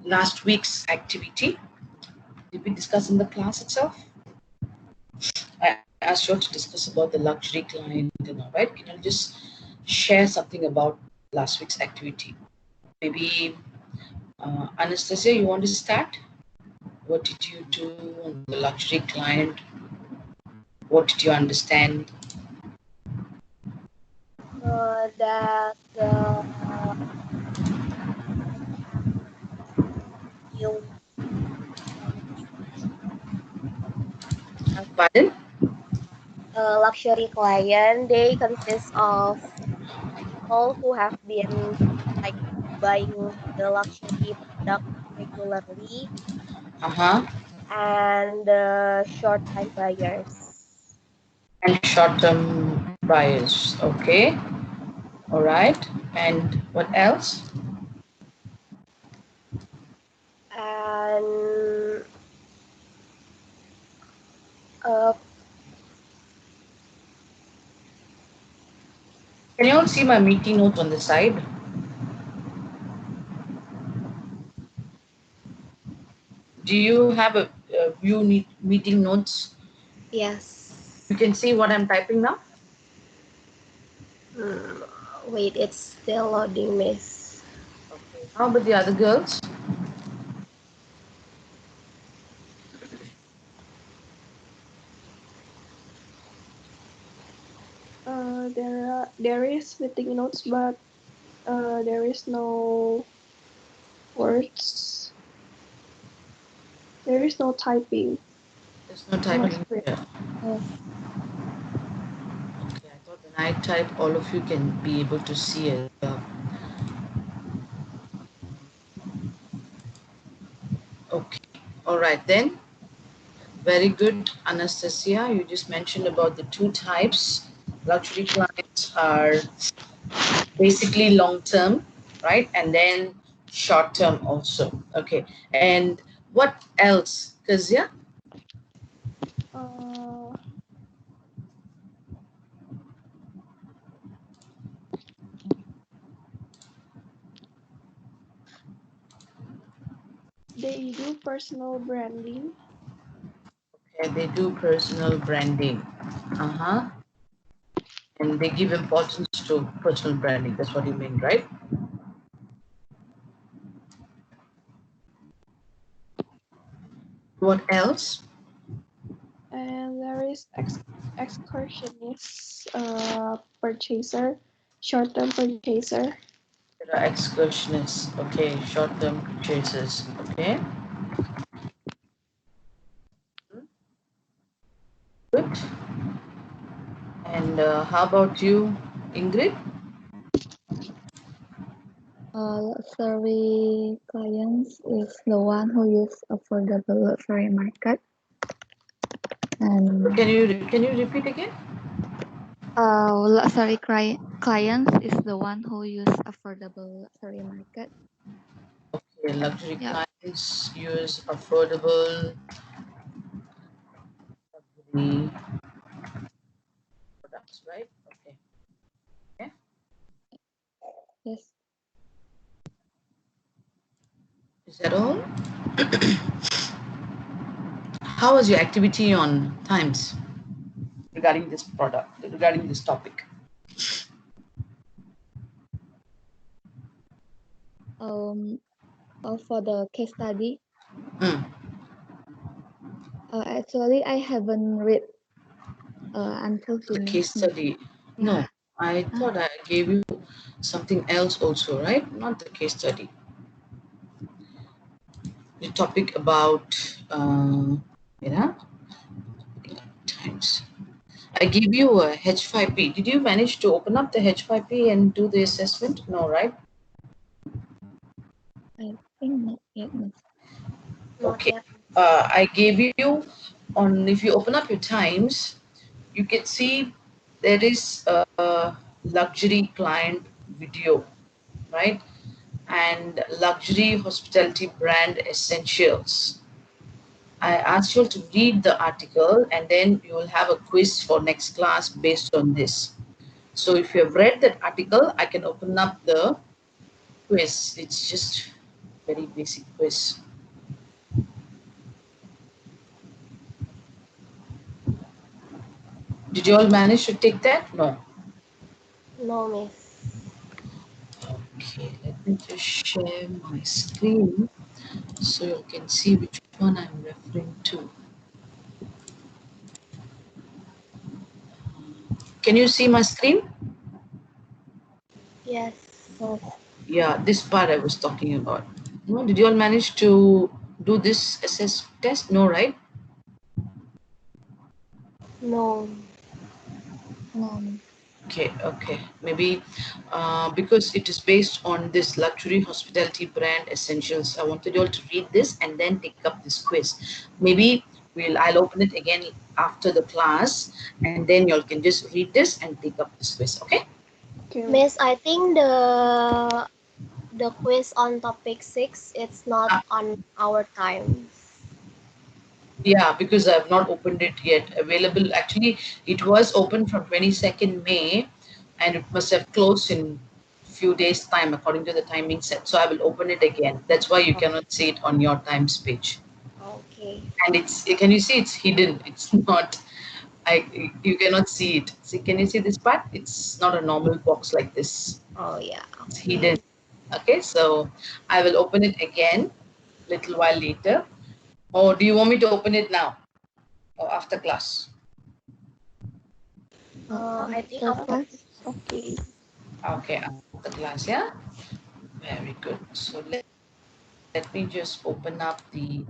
last week's activity? Did we discuss in the class itself? I asked you all to discuss about the luxury client and all, right? Can you just share something about last week's activity? Maybe Anastasia, you want to start? What did you do on the luxury client? What did you understand? That you Pardon? luxury client, they consist of people who have been like buying the luxury product regularly Uh-huh. and short time buyers. And short-term buyers. Okay. All right. And what else? And uh, Can you all see my meeting notes on the side? Do you have a view meeting notes? yes. You can see what I'm typing now? Hmm, wait, it's still loading, miss. Okay. How about the other girls? There is meeting notes, but there is no words. There is no typing There's no on my typing screen. here. Uh, Okay, I thought when I type, all of you can be able to see it. Okay. All right then. Very good, Anastasia. You just mentioned about the two types. Luxury clients are basically long term, right? And then short term also. Okay. And what else, Kazia? uh, they do personal branding. Okay, they do personal branding. Uh-huh. And they give importance to personal branding. That's what you mean, right? What else? And there is excursionist purchaser, short-term purchaser. There are excursionists. Okay, short-term purchases. Okay, good. And how about you, Ingrid? Luxury clients is the one who use affordable luxury market, and Can you repeat again? luxury clients is the one who use affordable luxury market. Okay, luxury Yeah. clients use affordable luxury products, right? Okay. Okay. Yes. Is that all? How was your activity on Times regarding this product, regarding this topic? Um. For the case study, Mm, actually I haven't read until the case finish. study. Yeah. No, I thought I gave you something else also, right? Not the case study. The topic about, you know, Times. I gave you a H5P. Did you manage to open up the H5P and do the assessment? No, right? I think not yet, miss. Not Okay. yet. I gave you on, if you open up your Times, you can see there is a luxury client video, right? And luxury hospitality brand essentials. I asked you all to read the article and then you will have a quiz for next class based on this. So if you have read that article, I can open up the quiz. It's just very basic quiz. Did you all manage to take that? No. No, miss. Okay, let me just share my screen so you can see which one I'm referring to. Can you see my screen? Yes. Yes. Yeah, this part I was talking about. No, did you all manage to do this SS test? No, right? No. No. Okay, okay. Maybe because it is based on this luxury hospitality brand essentials. I wanted you all to read this and then take up this quiz. Maybe I'll open it again after the class, and then you all can just read this and take up this quiz. Okay? Okay, miss. Miss, I think the quiz on topic 6 it's not on our time. Yeah, because I've not opened it yet. Available. Actually, it was open from 22nd May, and it must have closed in few days' time according to the timing set. So I will open it again. That's why you cannot see it on your times page. Okay. And it's, can you see it's hidden? It's not. You cannot see it. See, can you see this part? It's not a normal box like this. Oh yeah. It's Okay. hidden. Okay, so I will open it again little while later. Or do you want me to open it now or after class? I think After after. class? Okay. Okay, after class, yeah? Very good. So let me just open up the,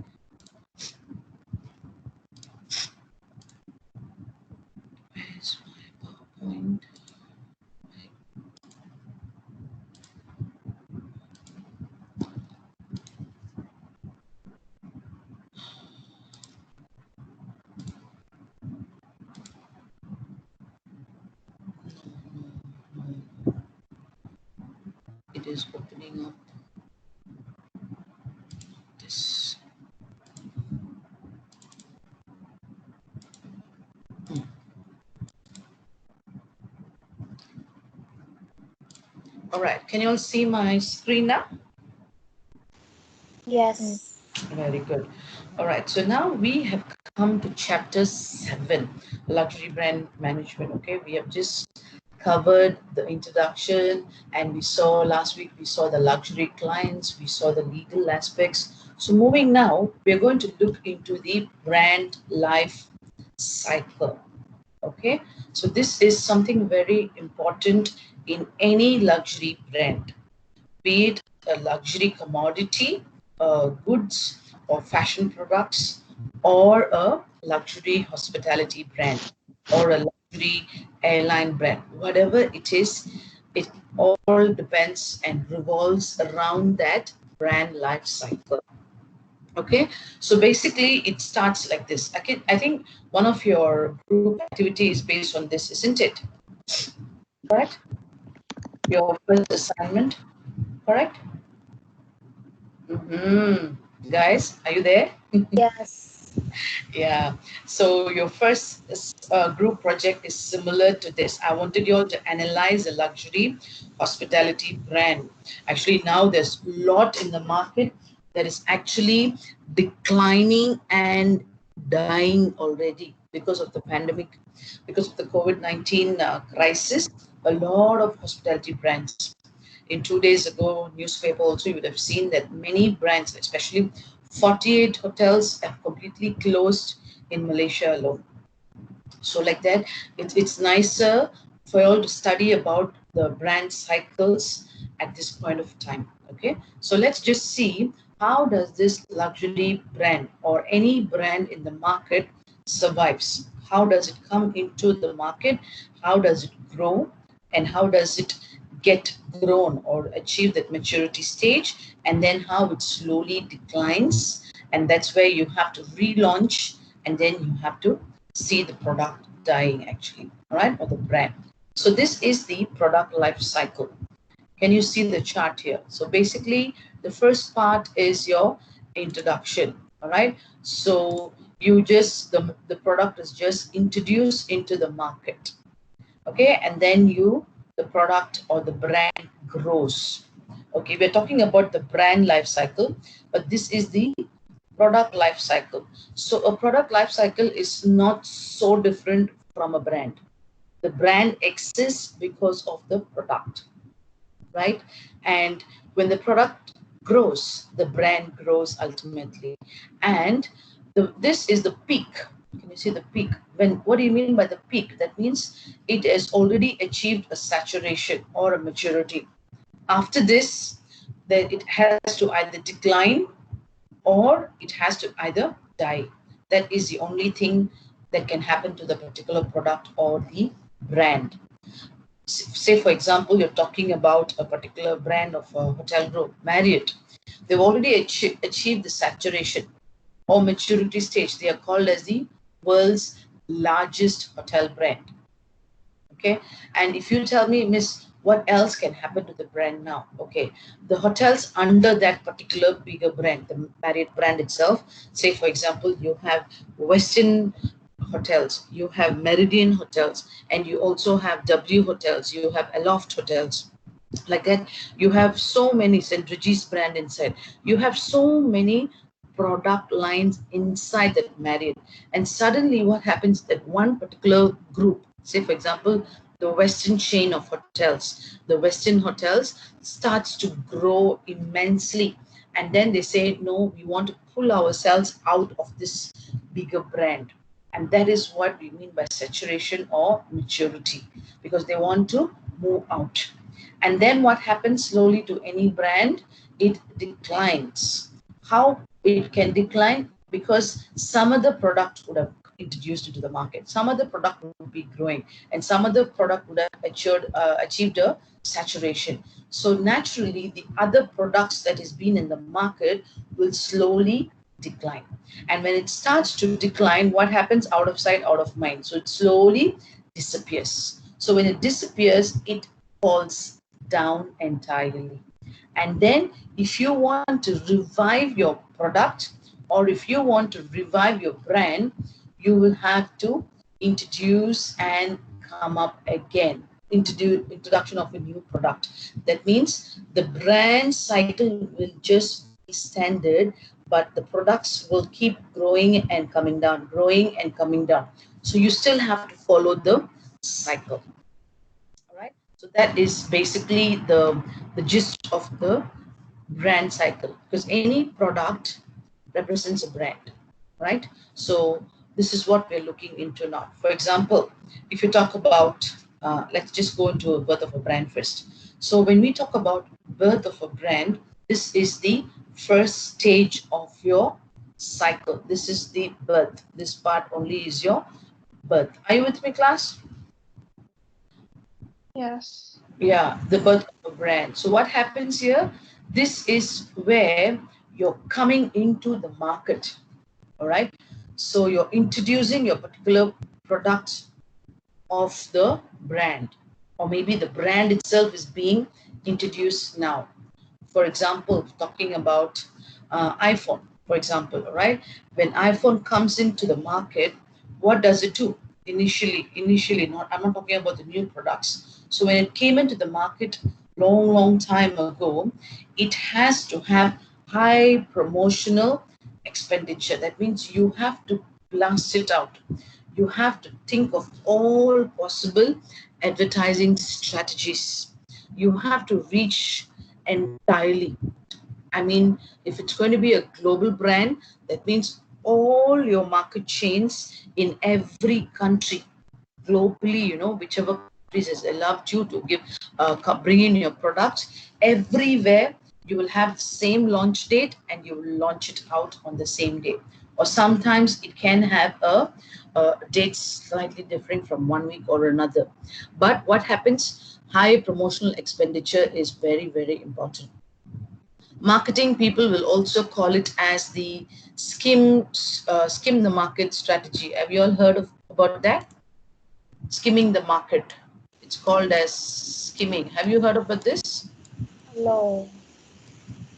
where's my PowerPoint? It is opening up this. Hmm. All right, can you all see my screen now? Yes. Yes. Very good. All right, so now we have come to chapter 7, luxury brand management. Okay, we have just covered the introduction, and we saw last week, we saw the luxury clients, we saw the legal aspects. So moving now, we're going to look into the brand life cycle. Okay, so this is something very important in any luxury brand, be it a luxury commodity, goods or fashion products, or a luxury hospitality brand, or a luxury airline brand, whatever it is, it all depends and revolves around that brand life cycle. Okay, so basically it starts like this. I think one of your group activity is based on this, isn't it? Correct? Your first assignment, correct? Guys, are you there? Yes. Yeah. So your first group project is similar to this. I wanted you all to analyze a luxury hospitality brand. Actually, now there's a lot in the market that is actually declining and dying already because of the pandemic, because of the COVID-19 crisis. A lot of hospitality brands. In 2 days ago, newspaper also, you would have seen that many brands, especially 48 hotels, have completely closed in Malaysia alone. So like that, it's nicer for you all to study about the brand cycles at this point of time. Okay, so let's just see how does this luxury brand or any brand in the market survives. How does it come into the market? How does it grow? And how does it get grown or achieve that maturity stage? And then how it slowly declines. And that's where you have to relaunch, and then you have to see the product dying actually, all right, or the brand. So this is the product life cycle. Can you see the chart here? So basically the first part is your introduction, all right? So you just, the product is just introduced into the market, okay? And then the product or the brand grows, Okay, we're talking about the brand life cycle, but this is the product life cycle. So a product life cycle is not so different from a brand. The brand exists because of the product, right? And when the product grows, the brand grows ultimately. And this is the peak. Can you see the peak? What do you mean by the peak? That means it has already achieved a saturation or a maturity. After this, then it has to either decline or it has to either die. That is the only thing that can happen to the particular product or the brand. Say for example, you're talking about a particular brand of a hotel group, Marriott. They've already achieved the saturation or maturity stage. They are called as the world's largest hotel brand. Okay, and if you tell me, Miss, what else can happen to the brand now? Okay, the hotels under that particular bigger brand, the Marriott brand itself, say for example, you have Westin hotels, you have Meridian hotels, and you also have W hotels, you have Aloft hotels, like that. You have so many St. Regis brand inside. You have so many product lines inside that Marriott. And suddenly what happens, that one particular group, say for example, the Western chain of hotels, the Western hotels starts to grow immensely. And then they say, no, we want to pull ourselves out of this bigger brand. And that is what we mean by saturation or maturity, because they want to move out. And then what happens slowly to any brand? It declines. How it can decline? Because some other product would have introduced into the market, some other product would be growing, and some other product would have achieved a saturation. So naturally, the other products that has been in the market will slowly decline. And when it starts to decline, what happens? Out of sight, out of mind. So it slowly disappears. So when it disappears, it falls down entirely. And then if you want to revive your product, or if you want to revive your brand, you will have to introduce and come up again. Introduction of a new product. That means the brand cycle will just be standard, but the products will keep growing and coming down, growing and coming down. So you still have to follow the cycle. All right. So that is basically the gist of the brand cycle, because any product represents a brand, right? So this is what we're looking into now. For example, if you talk about, let's just go into a birth of a brand first. So when we talk about birth of a brand, this is the first stage of your cycle. This is the birth. This part only is your birth. Are you with me, class? Yes. Yeah, the birth of a brand. So what happens here? This is where you're coming into the market. All right. So you're introducing your particular product of the brand, or maybe the brand itself is being introduced now. For example, talking about iPhone, for example, right? When iPhone comes into the market, what does it do? Initially, not I'm not talking about the new products. So when it came into the market long time ago, it has to have high promotional expenditure. That means you have to blast it out. You have to think of all possible advertising strategies. You have to reach entirely. I mean, if it's going to be a global brand, that means all your market chains in every country globally, whichever countries has allowed you to bring in your products, everywhere you will have the same launch date and you will launch it out on the same day. Or sometimes it can have a date slightly different from 1 week or another. But what happens? High promotional expenditure is very important. Marketing people will also call it as the skim the market strategy. Have you all heard about that? Skimming the market. It's called as skimming. Have you heard about this? No.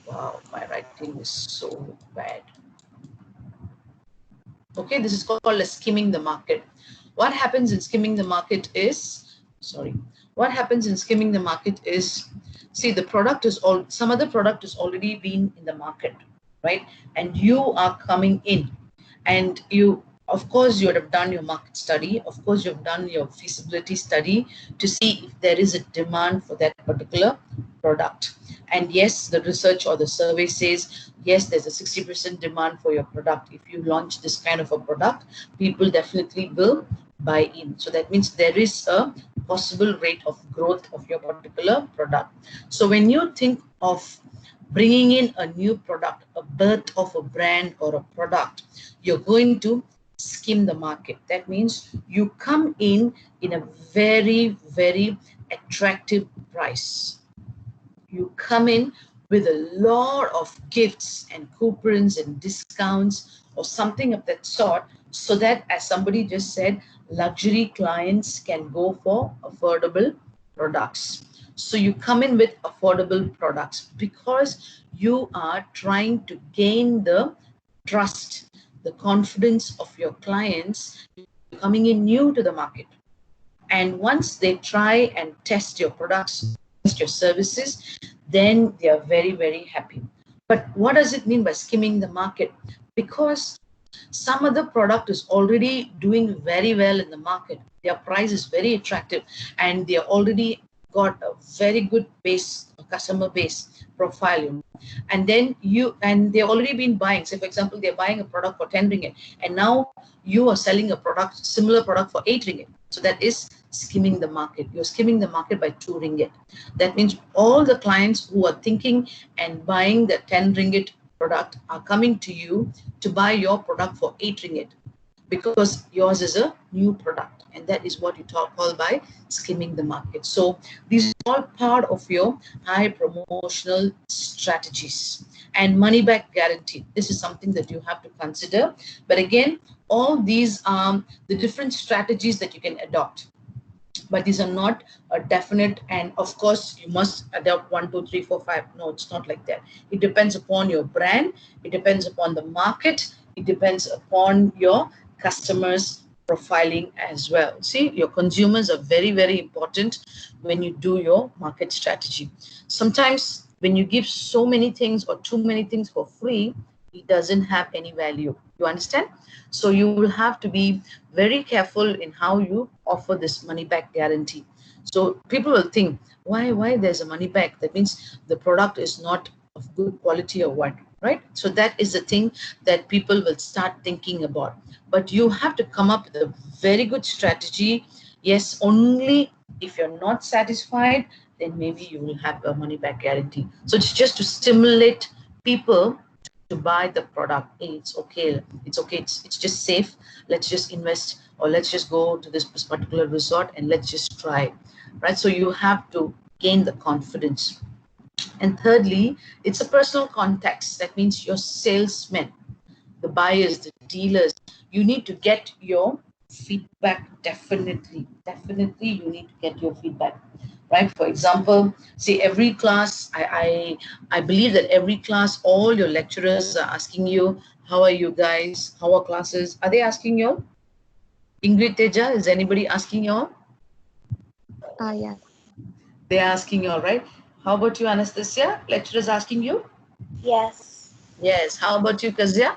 Wow, my writing is so bad. Okay, this is called as skimming the market. What happens in skimming the market is, sorry, what happens in skimming the market is, See, the product is all, some other product is already been in the market, right? And you are coming in, and you, of course, you would have done your market study. Of course, you've done your feasibility study to see if there is a demand for that particular product. And yes, the research or the survey says, yes, there's a 60% demand for your product. If you launch this kind of a product, people definitely will buy in. So that means there is a possible rate of growth of your particular product. So when you think of bringing in a new product, a birth of a brand or a product, you're going to skim the market. That means you come in a very, very attractive price. You come in with a lot of gifts and coupons and discounts or something of that sort, so that, as somebody just said, luxury clients can go for affordable products. So you come in with affordable products because you are trying to gain the trust, the confidence of your clients. You're coming in new to the market. And once they try and test your products, test your services, then they are very, very happy. But what does it mean by skimming the market? Because some other product is already doing very well in the market. Their price is very attractive, and they already got a very good base, customer base profile. And then they've already been buying. Say, for example, they're buying a product for 10 ringgit, and now you are selling a product, similar product, for 8 ringgit. So that is skimming the market. You're skimming the market by 2 ringgit. That means all the clients who are thinking and buying the 10 ringgit product are coming to you to buy your product for 8 ringgit, because yours is a new product, and that is what you call by skimming the market. So these are all part of your high promotional strategies. And money back guarantee, this is something that you have to consider. But again, all these are the different strategies that you can adopt, but these are not a definite, and of course you must adopt 1, 2, 3, 4, 5. No, it's not like that. It depends upon your brand, it depends upon the market, it depends upon your customers profiling as well. See, your consumers are very, very important when you do your market strategy. Sometimes when you give so many things or too many things for free, it doesn't have any value. You understand? So you will have to be very careful in how you offer this money back guarantee. So people will think, why there's a money back? That means the product is not of good quality or what, right? So that is the thing that people will start thinking about. But you have to come up with a very good strategy. Yes, only if you're not satisfied, then maybe you will have a money back guarantee. So it's just to stimulate people to buy the product. Hey, it's okay, it's just safe, let's just invest, or let's just go to this particular resort and let's just try, right? So you have to gain the confidence. And thirdly, it's a personal context. That means your salesmen, the buyers, the dealers, you need to get your feedback. Definitely you need to get your feedback, right? For example, say every class, I believe that every class, all your lecturers are asking you, how are you guys, how are classes? Are they asking you? Ingrid, Teja, is anybody asking you? Yes. They're asking you, right? How about you, Anastasia? Lecturers asking you? Yes. Yes. How about you, Kazia?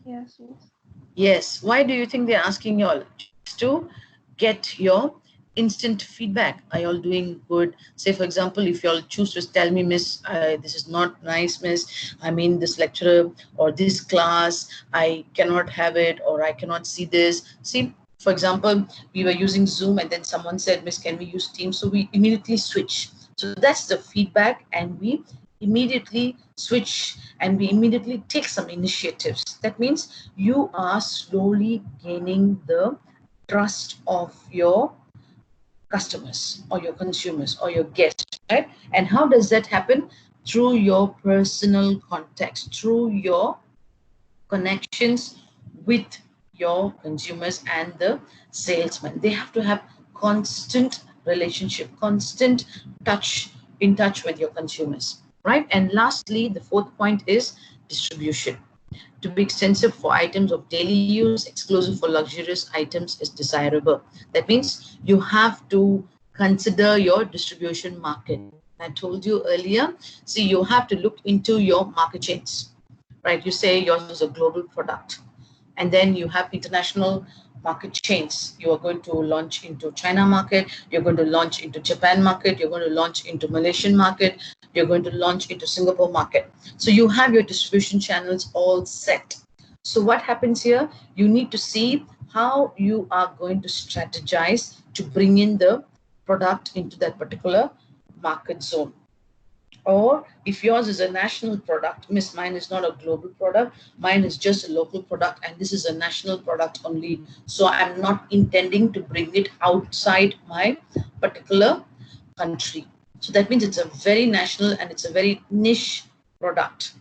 Yes, miss. Yes. Why do you think they're asking you all? Just to get your instant feedback. Are you all doing good? Say, for example, if you all choose to tell me, Miss, this is not nice, Miss. I mean, this lecturer or this class, I cannot have it, or I cannot see this. See, for example, we were using Zoom and then someone said, Miss, can we use Teams? So we immediately switch. So that's the feedback, and we immediately switch and we immediately take some initiatives. That means you are slowly gaining the trust of your customers or your consumers or your guests, right? And how does that happen? Through your personal context, through your connections with your consumers and the salesman. They have to have constant relationship, constant in touch with your consumers, right? And lastly, the fourth point is distribution. To be extensive for items of daily use, exclusive for luxurious items is desirable. That means you have to consider your distribution market. I told you earlier. See, you have to look into your market chains, right? You say yours is a global product, and then you have international market chains. You are going to launch into China market, you're going to launch into Japan market, you're going to launch into Malaysian market, you're going to launch into Singapore market. So you have your distribution channels all set. So what happens here? You need to see how you are going to strategize to bring in the product into that particular market zone. Or if yours is a national product, miss, mine is not a global product, mine is just a local product, and this is a national product only. So I'm not intending to bring it outside my particular country. So that means it's a very national and it's a very niche product.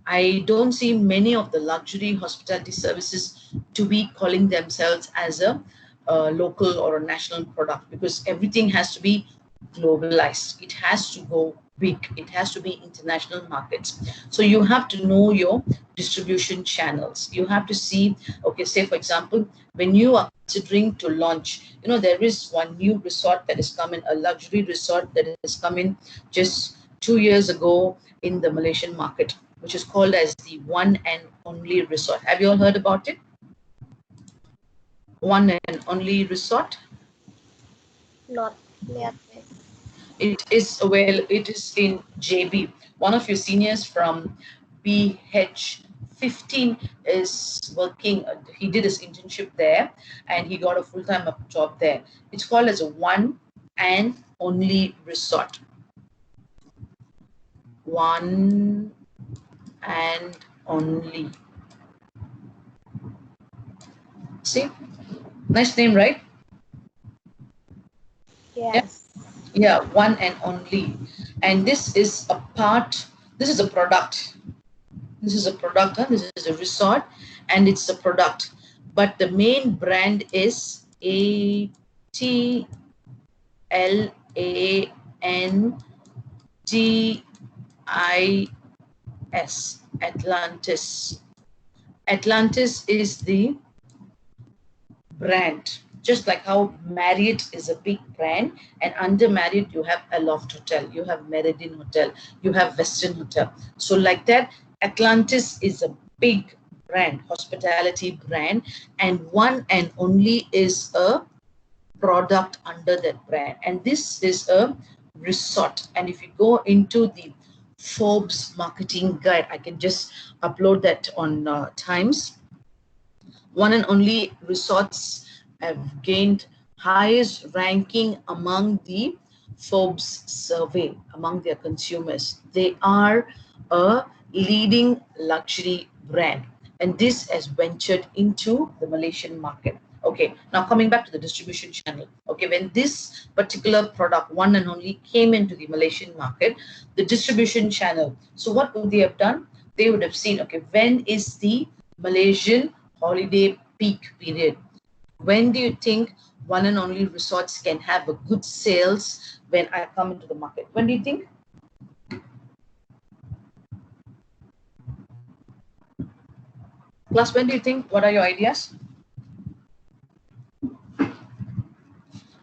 I don't see many of the luxury hospitality services to be calling themselves as a local or a national product, because everything has to be globalized. It has to go big. It has to be international markets. So you have to know your distribution channels. You have to see, okay, say for example, when you are considering to launch, there is one new resort that is coming, a luxury resort that is coming just 2 years ago in the Malaysian market, which is called as the One and Only Resort. Have you all heard about it? One and Only Resort? Not yet, miss. It is in JB. One of your seniors from BH15 is working. He did his internship there, and he got a full-time job there. It's called as a One and Only Resort. One and Only. See, nice name, right? Yeah. Yes. Yeah, One and Only. And this is a part, this is a product. This is a product, huh? This is a resort, and it's a product. But the main brand is ATLANTIS, Atlantis. Atlantis is the brand. Just like how Marriott is a big brand, and under Marriott you have Aloft Hotel, you have Meridian Hotel, you have Western Hotel. So like that, Atlantis is a big brand, hospitality brand, and One and Only is a product under that brand. And this is a resort. And if you go into the Forbes marketing guide, I can just upload that on Times. One and Only Resorts have gained highest ranking among the Forbes survey among their consumers. They are a leading luxury brand, and this has ventured into the Malaysian market. Okay, now coming back to the distribution channel. Okay, when this particular product, One and Only, came into the Malaysian market, the distribution channel. So what would they have done? They would have seen, okay, when is the Malaysian holiday peak period? When do you think One and Only Resorts can have a good sales when I come into the market? When do you think? Class, when do you think? What are your ideas?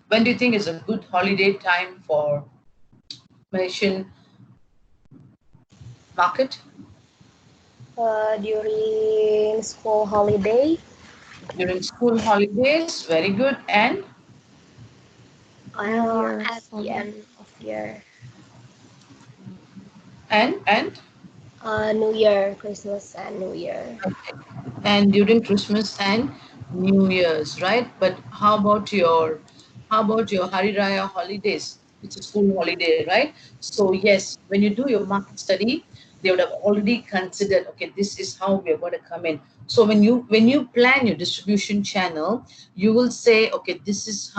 When do you think is a good holiday time for Malaysian market? During school holiday, During school holidays, very good. And New Year, at the summer. end of year, and New Year, Christmas and New Year. and during Christmas and New Year's, right? But how about your Hari Raya holidays? It's a school holiday, right? So yes, when you do your market study, they would have already considered, okay, this is how we're going to come in. So when you plan your distribution channel, you will say, okay, this is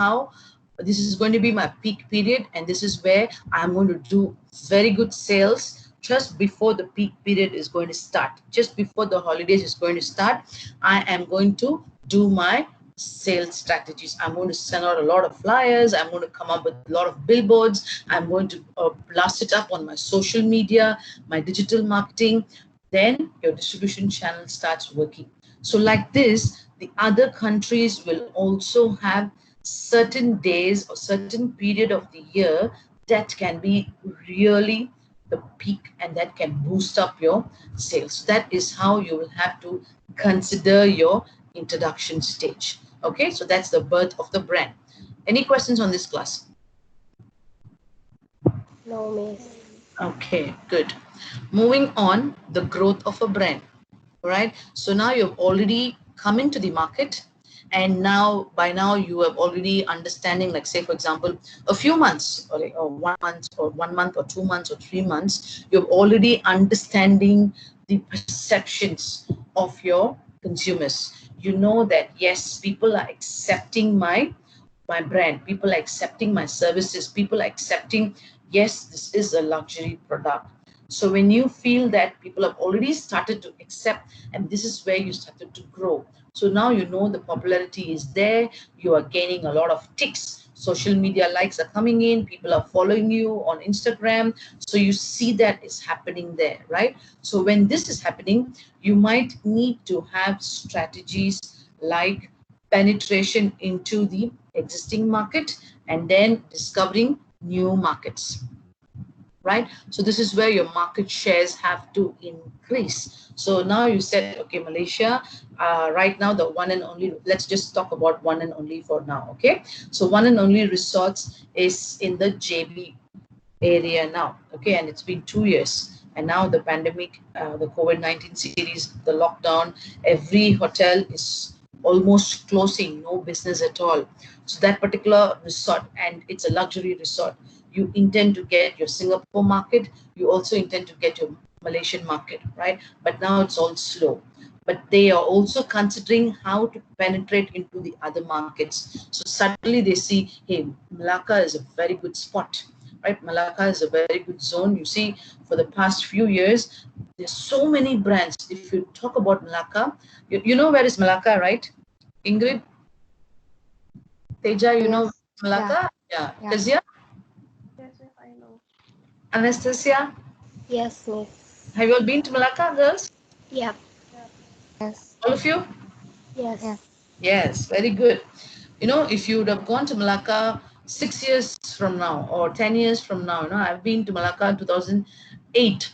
going to be my peak period, and this is where I'm going to do very good sales just before the peak period is going to start, just before the holidays is going to start. I am going to do my sales strategies. I'm going to send out a lot of flyers. I'm going to come up with a lot of billboards. I'm going to blast it up on my social media, my digital marketing. Then your distribution channel starts working. So like this, the other countries will also have certain days or certain period of the year that can be really the peak, and that can boost up your sales. That is how you will have to consider your introduction stage. Okay, so that's the birth of the brand. Any questions on this, class? No, miss. No, miss. Okay, good. Moving on, the growth of a brand. All right. So now you've already come into the market, and now by now you have already understanding, like say for example, a few months or, like, or 1 month or 1 month or 2 months or 3 months, you're already understanding the perceptions of your consumers. You know that yes, people are accepting my brand, people are accepting my services, people are accepting, yes, this is a luxury product. So when you feel that people have already started to accept, and this is where you started to grow. So now you know the popularity is there, you are gaining a lot of ticks, social media likes are coming in, people are following you on Instagram, so you see that is happening there, right? So when this is happening, you might need to have strategies like penetration into the existing market and then discovering new markets, right? So this is where your market shares have to increase. So now you said, okay, Malaysia, right now the one and only, let's just talk about one and only for now, okay? So one and only resorts is in the JB area now, okay? And it's been 2 years. And now the pandemic, the COVID-19 series, the lockdown, every hotel is almost closing, no business at all. So that particular resort, and it's a luxury resort, you intend to get your Singapore market, you also intend to get your Malaysian market, right? But now it's all slow. But they are also considering how to penetrate into the other markets. So suddenly they see, hey, Malacca is a very good spot, right? Malacca is a very good zone. You see, for the past few years, there's so many brands. If you talk about Malacca, you know where is Malacca, right? Ingrid, Teja, you know Yes. Yeah. Malacca? Yeah. Yeah. Kezia, Yes, yes, I know. Anastasia, Yes, miss. have you all been to Malacca, girls? Yep. Yeah. Yes. All of you? Yes. Yes. Yes, very good. You know, if you would have gone to Malacca 6 years from now or 10 years from now, I've been to Malacca in 2008.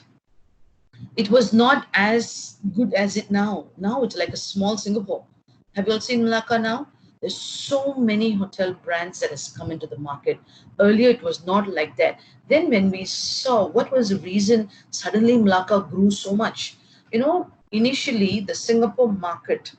It was not as good as it now. Now it's like a small Singapore. Have you all seen Malacca now? There's so many hotel brands that has come into the market. Earlier it was not like that. Then when we saw what was the reason suddenly Malacca grew so much, initially the Singapore market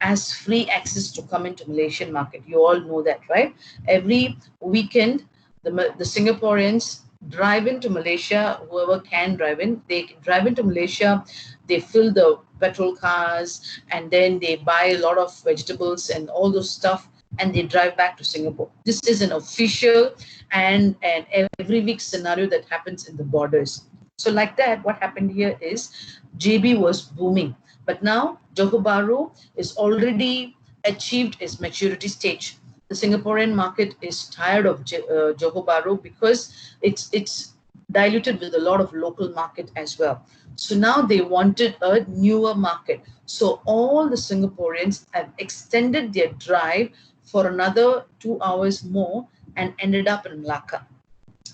as free access to come into Malaysian market. You all know that, right? Every weekend, the Singaporeans drive into Malaysia. Whoever can drive in, they can drive into Malaysia. They fill the petrol cars, and then they buy a lot of vegetables and all those stuff, and they drive back to Singapore. This is an official and every week scenario that happens in the borders. So like that, what happened here is JB was booming, but now Johor Bahru is already achieved its maturity stage. The Singaporean market is tired of Johor Bahru because it's diluted with a lot of local market as well. So now they wanted a newer market. So all the Singaporeans have extended their drive for another 2 hours more and ended up in Malacca.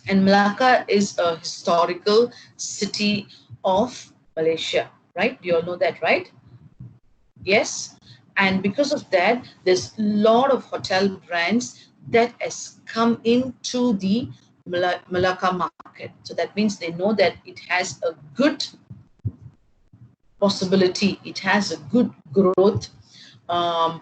And Malacca is a historical city of Malaysia, right? You all know that, right? Yes. And because of that, there's a lot of hotel brands that has come into the Malacca market. So that means they know that it has a good possibility, it has a good growth, um,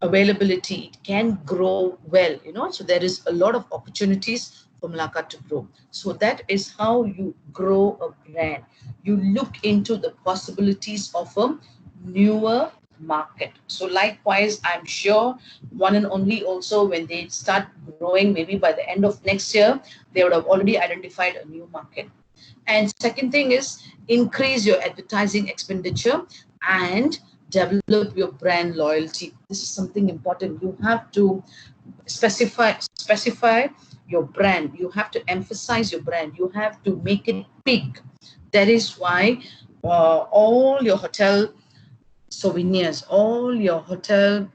availability, it can grow well, so there is a lot of opportunities for Malacca to grow. So that is how you grow a brand. You look into the possibilities of a newer market. So likewise, I'm sure one and only also, when they start growing, maybe by the end of next year, they would have already identified a new market. And second thing is increase your advertising expenditure and develop your brand loyalty. This is something important. You have to specify your brand. You have to emphasize your brand. You have to make it big. That is why all your hotel souvenirs, all your hotel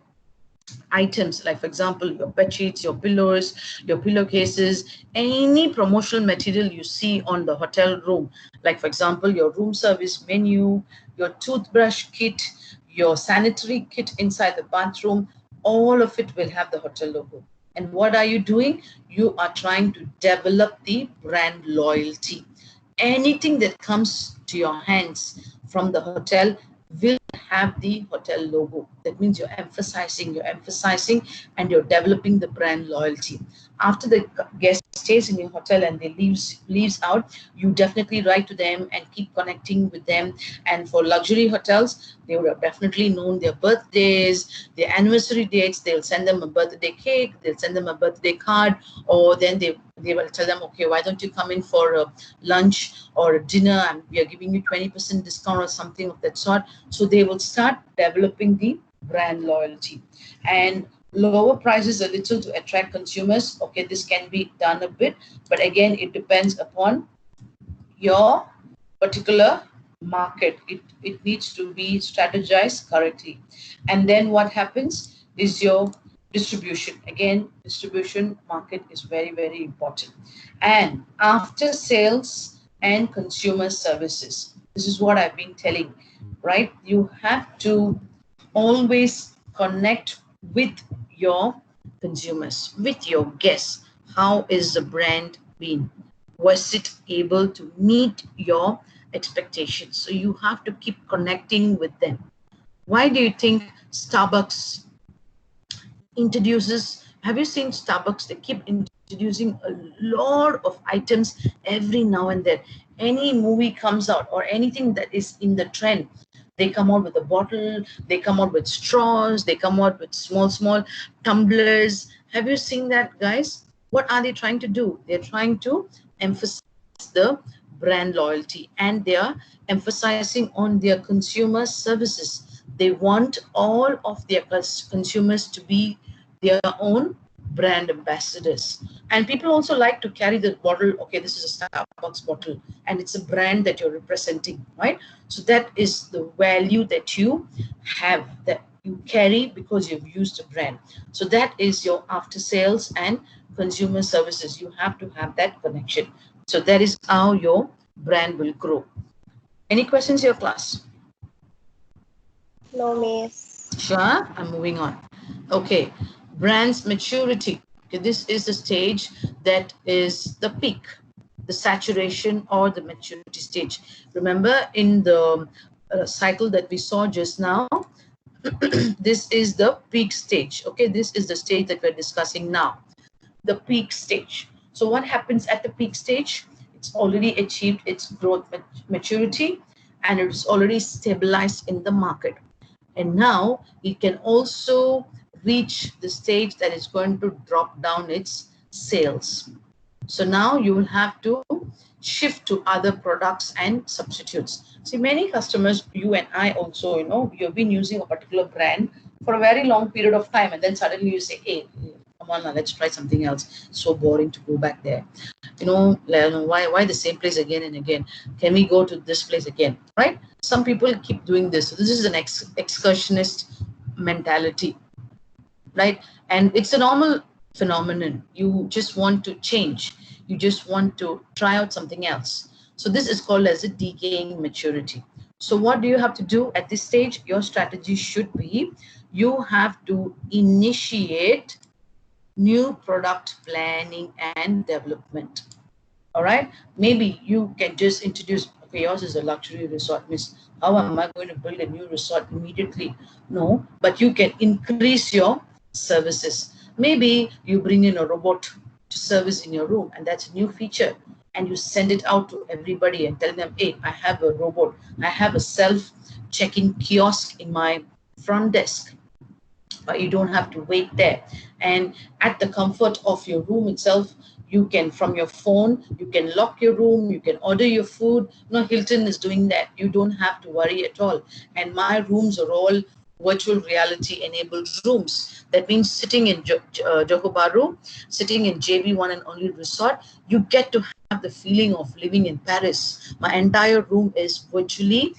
items, like for example your bed sheets, your pillows, your pillowcases, any promotional material you see on the hotel room, like for example your room service menu, your toothbrush kit, your sanitary kit inside the bathroom, all of it will have the hotel logo. And what are you doing? You are trying to develop the brand loyalty. Anything that comes to your hands from the hotel will have the hotel logo. That means you're emphasizing, and you're developing the brand loyalty. After the guest stays in your hotel and they leaves out, you definitely write to them and keep connecting with them. And for luxury hotels, they would have definitely known their birthdays, their anniversary dates. They'll send them a birthday cake, they'll send them a birthday card, or then they will tell them, okay, why don't you come in for a lunch or a dinner, and we are giving you 20% discount or something of that sort. So they will start developing the brand loyalty. And lower prices a little to attract consumers. Okay, this can be done a bit, but again, it depends upon your particular market. It needs to be strategized correctly. And then what happens is your distribution. Again, distribution market is very, very important. And after sales and consumer services, this is what I've been telling, right? You have to always connect with your consumers, with your guests. How is the brand been? Was it able to meet your expectations? So you have to keep connecting with them. Why do you think Starbucks introduces, have you seen Starbucks? They keep introducing a lot of items every now and then. Any movie comes out or anything that is in the trend, they come out with a bottle, they come out with straws, they come out with small tumblers. Have you seen that, guys? What are they trying to do? They're trying to emphasize the brand loyalty, and they are emphasizing on their consumer services. They want all of their consumers to be their own brand ambassadors. And people also like to carry the bottle. Okay, this is a Starbucks bottle, and it's a brand that you're representing, right? So that is the value that you have, that you carry because you've used a brand. So that is your after sales and consumer services. You have to have that connection. So that is how your brand will grow. Any questions, your class? No, miss. Sure, I'm moving on. Okay, brand's maturity. Okay, this is the stage that is the peak, the saturation or the maturity stage. Remember in the cycle that we saw just now, this is the peak stage. Okay, this is the stage that we're discussing now, the peak stage. So what happens at the peak stage? It's already achieved its growth maturity, and it's already stabilized in the market. And now it can also reach the stage that is going to drop down its sales. So now you will have to shift to other products and substitutes. See, many customers, you and I also, you've been using a particular brand for a very long period of time, and then suddenly you say, hey, come on now, let's try something else. So boring to go back there. Why the same place again and again? Can we go to this place again, right? Some people keep doing this. So this is an excursionist mentality, right? And it's a normal phenomenon. You just want to change. You just want to try out something else. So this is called as a decaying maturity. So what do you have to do at this stage? Your strategy should be, you have to initiate new product planning and development. All right, maybe you can just introduce, okay, yours is a luxury resort, miss, how am I going to build a new resort immediately? No, but you can increase your services. Maybe you bring in a robot to service in your room, and that's a new feature, and you send it out to everybody and tell them, hey, I have a robot, I have a self check-in kiosk in my front desk, but you don't have to wait there. And at the comfort of your room itself, you can, from your phone, you can lock your room, you can order your food. Hilton is doing that. You don't have to worry at all. And my rooms are all virtual reality enabled rooms. That means sitting in Johor Bahru, sitting in JB One and Only Resort, you get to the feeling of living in Paris. My entire room is virtually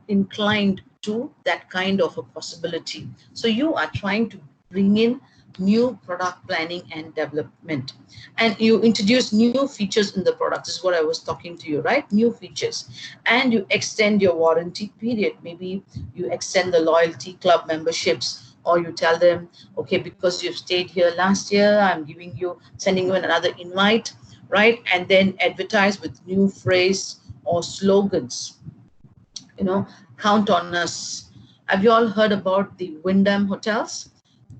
inclined to that kind of a possibility. So you are trying to bring in new product planning and development, and you introduce new features in the product. This is what I was talking to you, right? New features, and you extend your warranty period. Maybe you extend the loyalty club memberships, or you tell them, okay, because you've stayed here last year, I'm sending you another invite, right? And then advertise with new phrase or slogans, you know, count on us. Have you all heard about the Wyndham hotels?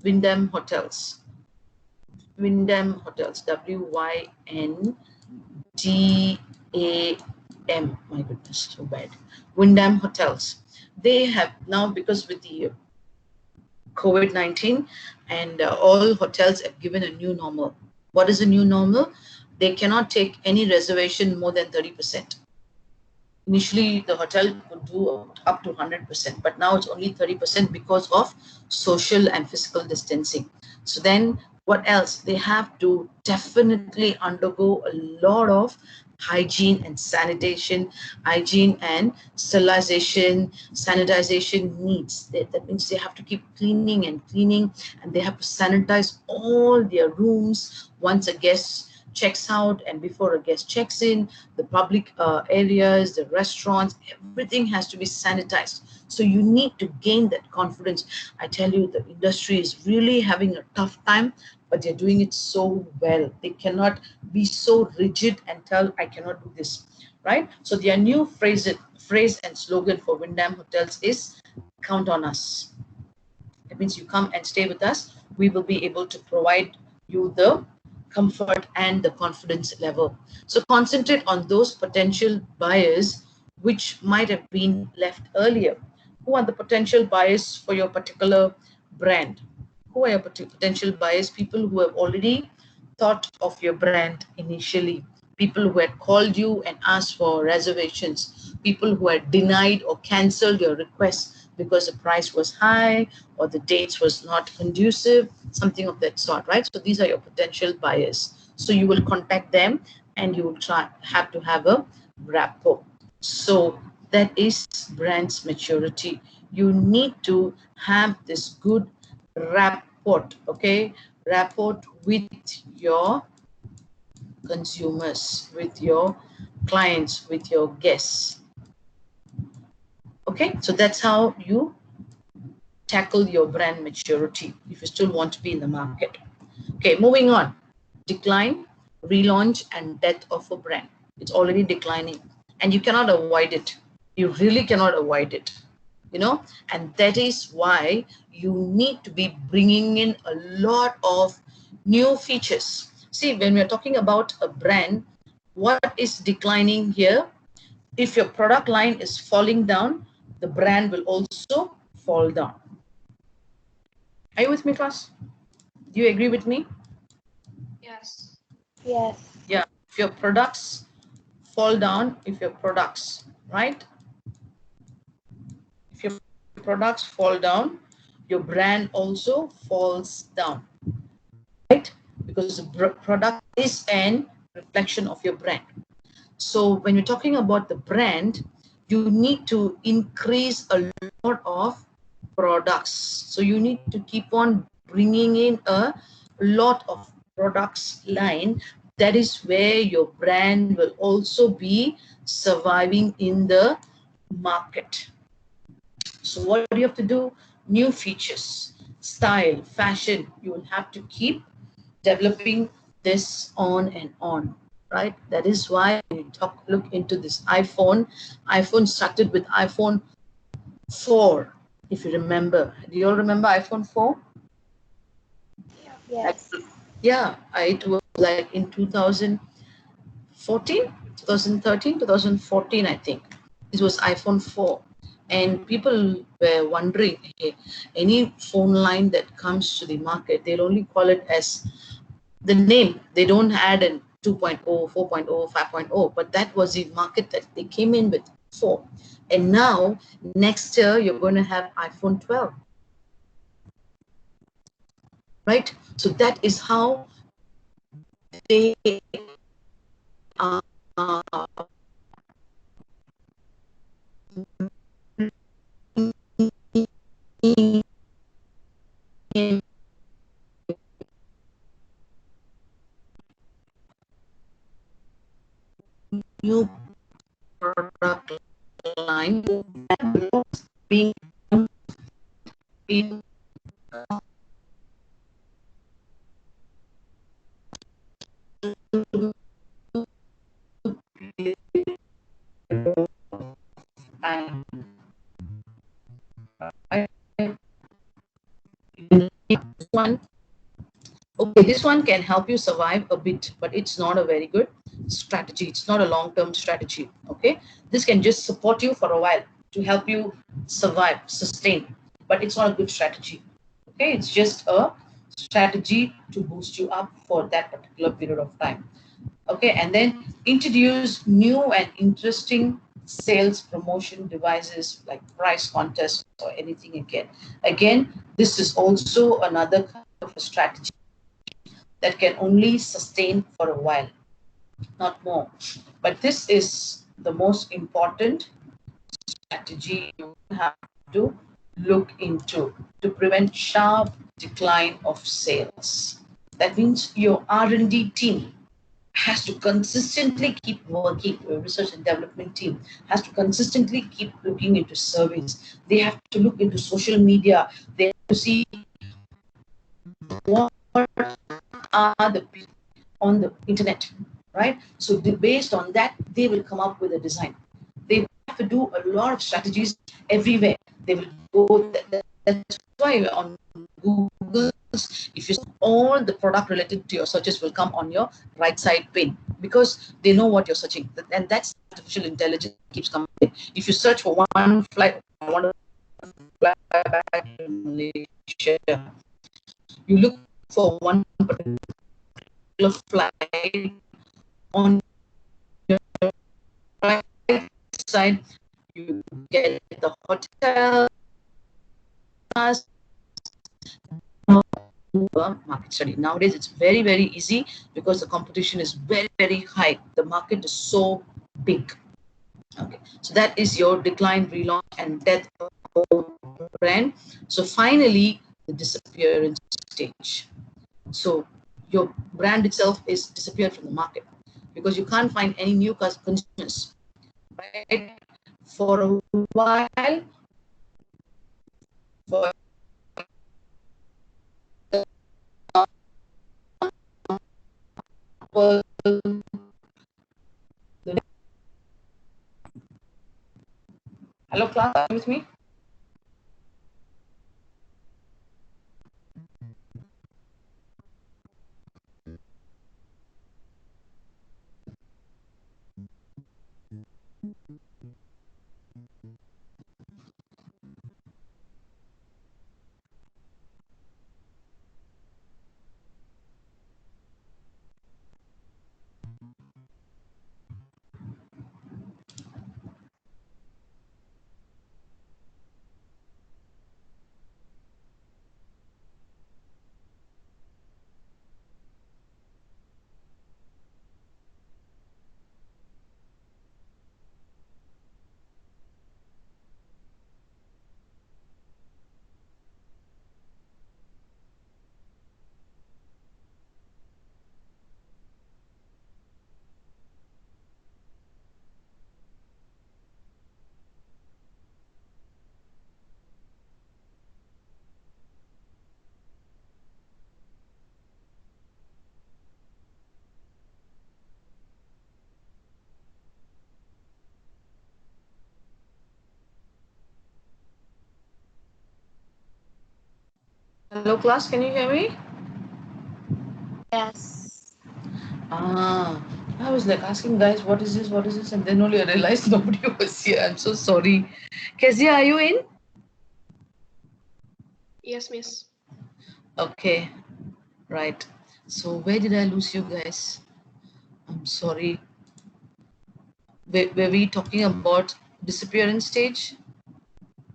Wyndham hotels. Wyndham hotels. WYNDAM. My goodness, so bad. Wyndham hotels. They have now, because with the COVID-19, and all hotels have given a new normal. What is a new normal? They cannot take any reservation more than 30%. Initially, the hotel could do up to 100%, but now it's only 30% because of social and physical distancing. So then what else? They have to definitely undergo a lot of hygiene and sanitation, hygiene and sterilization, sanitization needs. That means they have to keep cleaning and cleaning, and they have to sanitize all their rooms once a guest checks out and before a guest checks in. The public areas, the restaurants, everything has to be sanitized. So you need to gain that confidence. I tell you, the industry is really having a tough time, but they're doing it so well. They cannot be so rigid and tell, I cannot do this, right? So their new phrase and slogan for Wyndham Hotels is count on us. That means you come and stay with us, we will be able to provide you the comfort and the confidence level. So concentrate on those potential buyers which might have been left earlier. Who are the potential buyers for your particular brand? Who are your potential buyers? People who have already thought of your brand initially, people who had called you and asked for reservations, people who had denied or cancelled your request because the price was high or the dates was not conducive, something of that sort, right? So these are your potential buyers. So you will contact them and you will have to have a rapport. So that is brand's maturity. You need to have this good rapport, okay? Rapport with your consumers, with your clients, with your guests. Okay, so that's how you tackle your brand maturity if you still want to be in the market. Okay, moving on. Decline, relaunch, and death of a brand. It's already declining, and you cannot avoid it. You really cannot avoid it, you know, and that is why you need to be bringing in a lot of new features. See, when we're talking about a brand, what is declining here? If your product line is falling down, the brand will also fall down. Are you with me, class? Do you agree with me? Yes. Yes. Yeah. If your products fall down, if your products, right? If your products fall down, your brand also falls down, right? Because the product is an reflection of your brand. So when you're talking about the brand, you need to increase a lot of products. So you need to keep on bringing in a lot of products line. That is where your brand will also be surviving in the market. So what do you have to do? New features, style, fashion. You will have to keep developing this on and on, right? That is why we look into this iPhone. iPhone started with iPhone 4, if you remember. Do you all remember iPhone 4? Yeah. Like, Yes. yeah, it was like in 2014, 2013, 2014, I think. This was iPhone 4. And people were wondering, hey, any phone line that comes to the market, they'll only call it as the name. They don't add in 2.0, 4.0, 5.0, but that was the market that they came in with 4. And now, next year, you're going to have iPhone 12, right? So that is how they uh, new product line being in and one. Okay, this one can help you survive a bit, but it's not a very good strategy. It's not a long-term strategy. Okay, this can just support you for a while to help you survive, sustain, but it's not a good strategy. Okay, it's just a strategy to boost you up for that particular period of time. Okay, and then introduce new and interesting sales promotion devices like price contests or anything again. This is also another kind of a strategy that can only sustain for a while, not more. But this is the most important strategy you have to look into to prevent sharp decline of sales. That means your R&D team has to consistently keep working. Your research and development team has to consistently keep looking into surveys. They have to look into social media. They have to see what are the people on the internet, right? So based on that, they will come up with a design. They have to do a lot of strategies everywhere. They will go. That's why on Google, if you all the product related to your searches will come on your right side pane because they know what you're searching, and that's artificial intelligence keeps coming. If you search for one flight, I want to fly back to Malaysia, you look for one particular flight on your right side, you get the hotel, market study. Nowadays, it's very, very easy because the competition is very, very high. The market is so big. Okay, so that is your decline, relaunch, and death of brand. So finally, the disappearance stage. So your brand itself is disappeared from the market because you can't find any new consumers, right? For a while, for hello class, are you with me? Hello class, can you hear me? Yes. Ah, I was like asking guys, what is this? And then only I realized nobody was here. I'm so sorry. Kezia, are you in? Yes, Miss. Okay, right. So where did I lose you guys? I'm sorry. Were we talking about disappearance stage?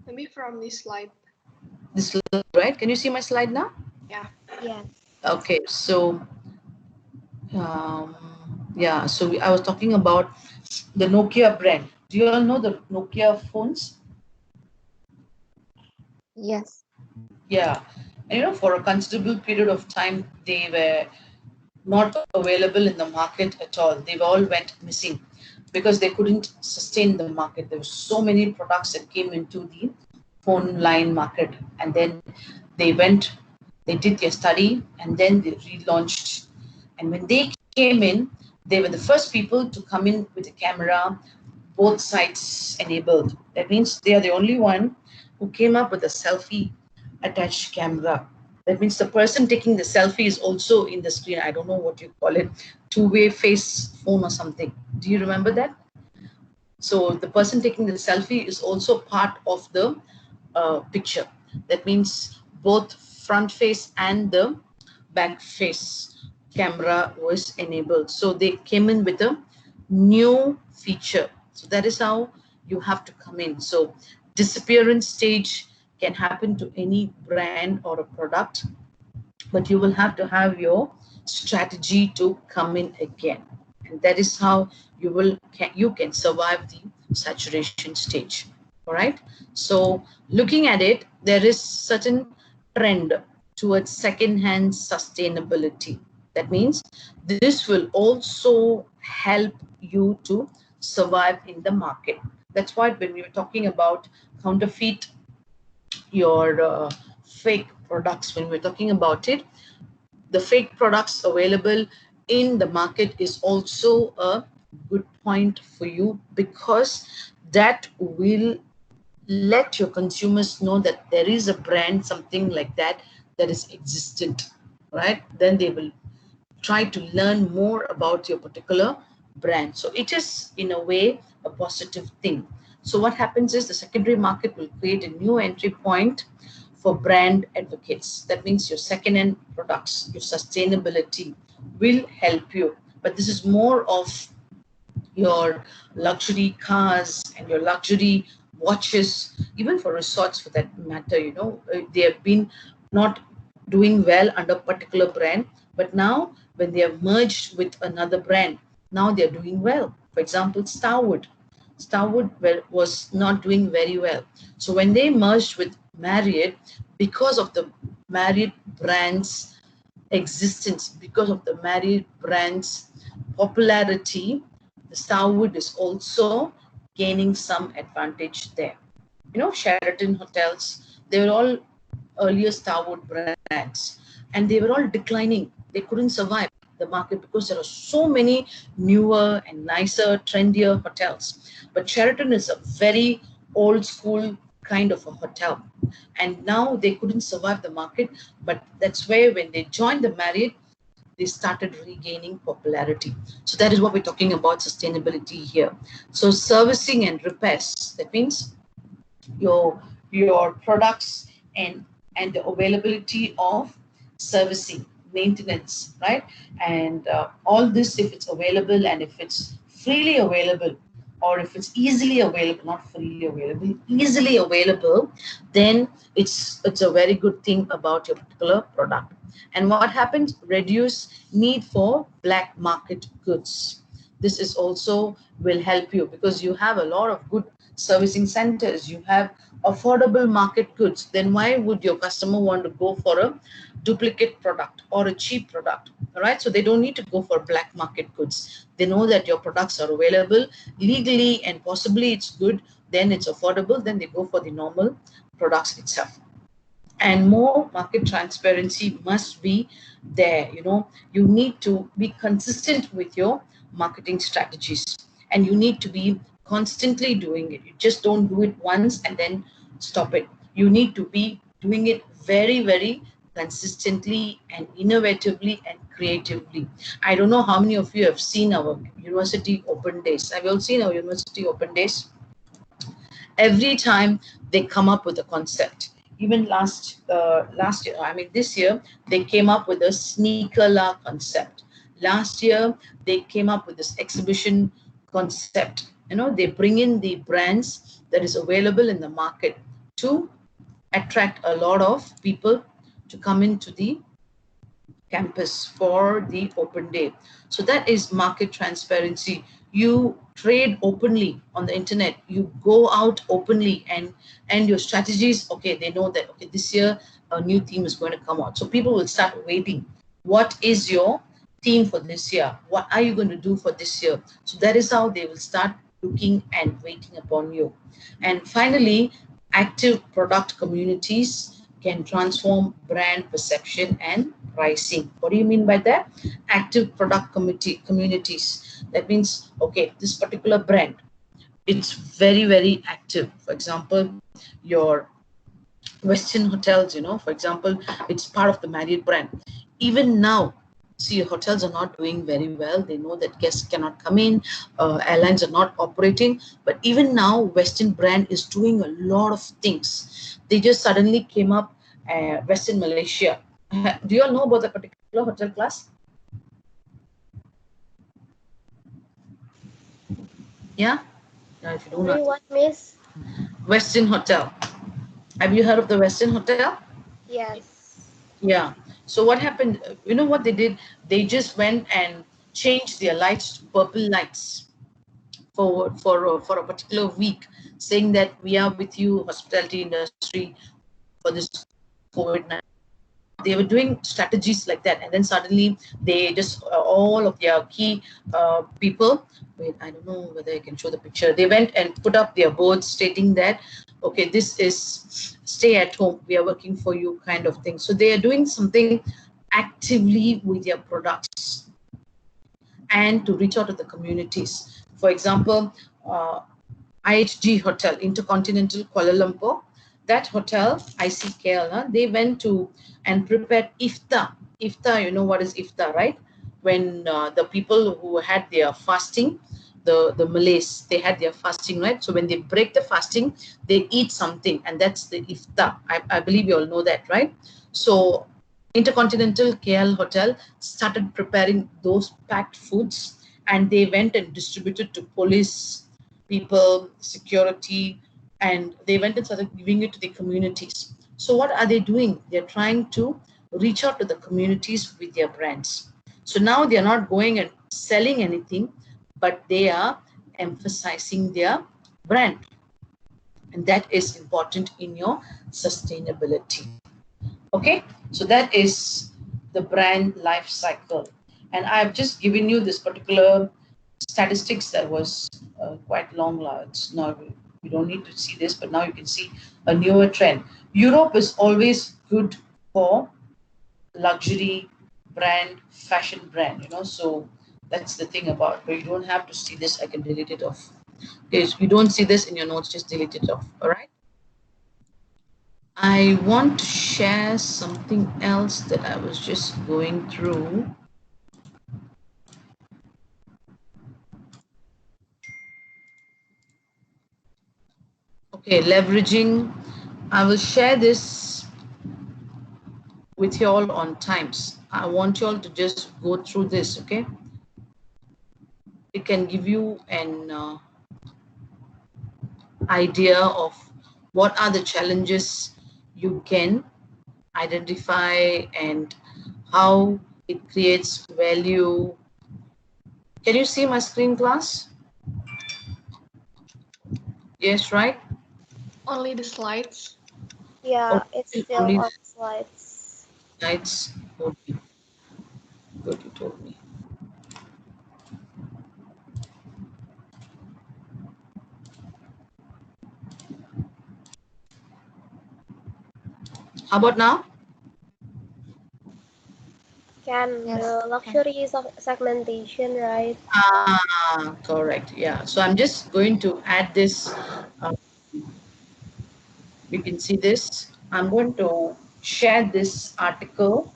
Maybe from this slide. This slide, right? Can you see my slide now? Yeah. Yes. Okay, so um, Yeah, so I was talking about the Nokia brand. Do you all know the Nokia phones? Yes. Yeah. And for a considerable period of time, they were not available in the market at all. They all went missing because they couldn't sustain the market. There were so many products that came into the phone line market, and then they did their study, and then they relaunched. And when they came in, they were the first people to come in with a camera, both sides enabled. That means they are the only one who came up with a selfie attached camera. That means the person taking the selfie is also in the screen. I don't know what you call it, two-way face phone or something. Do you remember that? So the person taking the selfie is also part of the picture. That means both front face and the back face camera was enabled. So they came in with a new feature. So that is how you have to come in. So disappearance stage can happen to any brand or a product, but you will have to have your strategy to come in again, and that is how you can survive the saturation stage. All right. So looking at it, there is certain trend towards second hand sustainability. That means this will also help you to survive in the market. That's why when we were talking about counterfeit, your fake products, when we're talking about it, the fake products available in the market is also a good point for you, because that will let your consumers know that there is a brand, something like that, that is existent, right? Then they will try to learn more about your particular brand. So it is, in a way, a positive thing. So what happens is the secondary market will create a new entry point for brand advocates. That means your second-hand products, your sustainability will help you. But this is more of your luxury cars and your luxury watches, even for resorts for that matter. They have been not doing well under a particular brand, but now when they have merged with another brand, now they are doing well. For example, Starwood was not doing very well. So when they merged with Marriott, because of the Marriott brand's existence, because of the Marriott brand's popularity, the Starwood is also gaining some advantage there. Sheraton hotels, they were all earlier Starwood brands, and they were all declining. They couldn't survive the market because there are so many newer and nicer, trendier hotels. But Sheraton is a very old school kind of a hotel, and now they couldn't survive the market. But that's where, when they joined the Marriott, they started regaining popularity. So that is what we're talking about sustainability here. So servicing and repairs, that means your products and the availability of servicing, maintenance, right? And all this, if it's available and if it's freely available, or if it's easily available, not freely available, easily available, then it's a very good thing about your particular product. And what happens? Reduce need for black market goods. This is also will help you, because you have a lot of good servicing centers, you have affordable market goods. Then why would your customer want to go for a duplicate product or a cheap product? All right, so they don't need to go for black market goods. They know that your products are available legally, and possibly it's good, then it's affordable, then they go for the normal products itself. And more market transparency must be there. You need to be consistent with your marketing strategies, and you need to be constantly doing it. You just don't do it once and then stop it. You need to be doing it very, very consistently and innovatively and creatively. I don't know how many of you have seen our university open days. Have you all seen our university open days? Every time they come up with a concept. Even last year, I mean this year, they came up with a sneaker la concept. Last year they came up with this exhibition concept. They bring in the brands that is available in the market to attract a lot of people to come into the campus for the open day. So that is market transparency. You trade openly on the internet, you go out openly, and your strategies, okay, they know that, okay, this year a new theme is going to come out, so people will start waiting. What is your theme for this year? What are you going to do for this year? So that is how they will start looking and waiting upon you. And finally, active product communities can transform brand perception and pricing. What do you mean by that? Active product communities. That means, okay, this particular brand, it's very, very active. For example, your Western hotels, for example, it's part of the Marriott brand. Even now, see, hotels are not doing very well. They know that guests cannot come in, airlines are not operating. But even now, Western brand is doing a lot of things. They just suddenly came up, Western Malaysia. Do you all know about the particular hotel class? Yeah? Yeah, if you don't know. Sorry, what, Miss? Western Hotel. Have you heard of the Western Hotel? Yes. Yeah. So what happened? You know what they did? They just went and changed their lights to purple lights for a particular week, saying that we are with you, hospitality industry, for this COVID-19. They were doing strategies like that, and then suddenly they just all of their key people. Wait, I don't know whether I can show the picture. They went and put up their boards stating that, okay, this is stay at home. We are working for you, kind of thing. So they are doing something actively with their products and to reach out to the communities. For example, IHG Hotel, Intercontinental Kuala Lumpur, that hotel, ICKL, they went to and prepared iftar. Iftar, you know what is iftar, right? When the people who had their fasting, the Malays, they had their fasting, right? So when they break the fasting, they eat something, and that's the iftar. I believe you all know that, right? So Intercontinental KL Hotel started preparing those packed foods, and they went and distributed to police people, security, and they went and started giving it to the communities. So what are they doing? They're trying to reach out to the communities with their brands. So now they're not going and selling anything, but they are emphasizing their brand. And that is important in your sustainability. Okay, so that is the brand life cycle. And I've just given you this particular statistics that was quite long. It's not, you don't need to see this, but now you can see a newer trend. Europe is always good for luxury brand, fashion brand, so that's the thing about, but you don't have to see this. I can delete it off. If you don't see this in your notes, just delete it off. All right. I want to share something else that I was just going through. Okay, leveraging. I will share this with you all on times. I want you all to just go through this, okay? It can give you an idea of what are the challenges you can identify and how it creates value. Can you see my screen, class? Yes, right? Only the slides. Yeah, it's still Only on slides. nights. Okay, good, you told me. How about now? Can Yes. the luxury segmentation, right? Correct. Yeah. So I'm just going to add this. Uh, you can see this. I'm going to share this article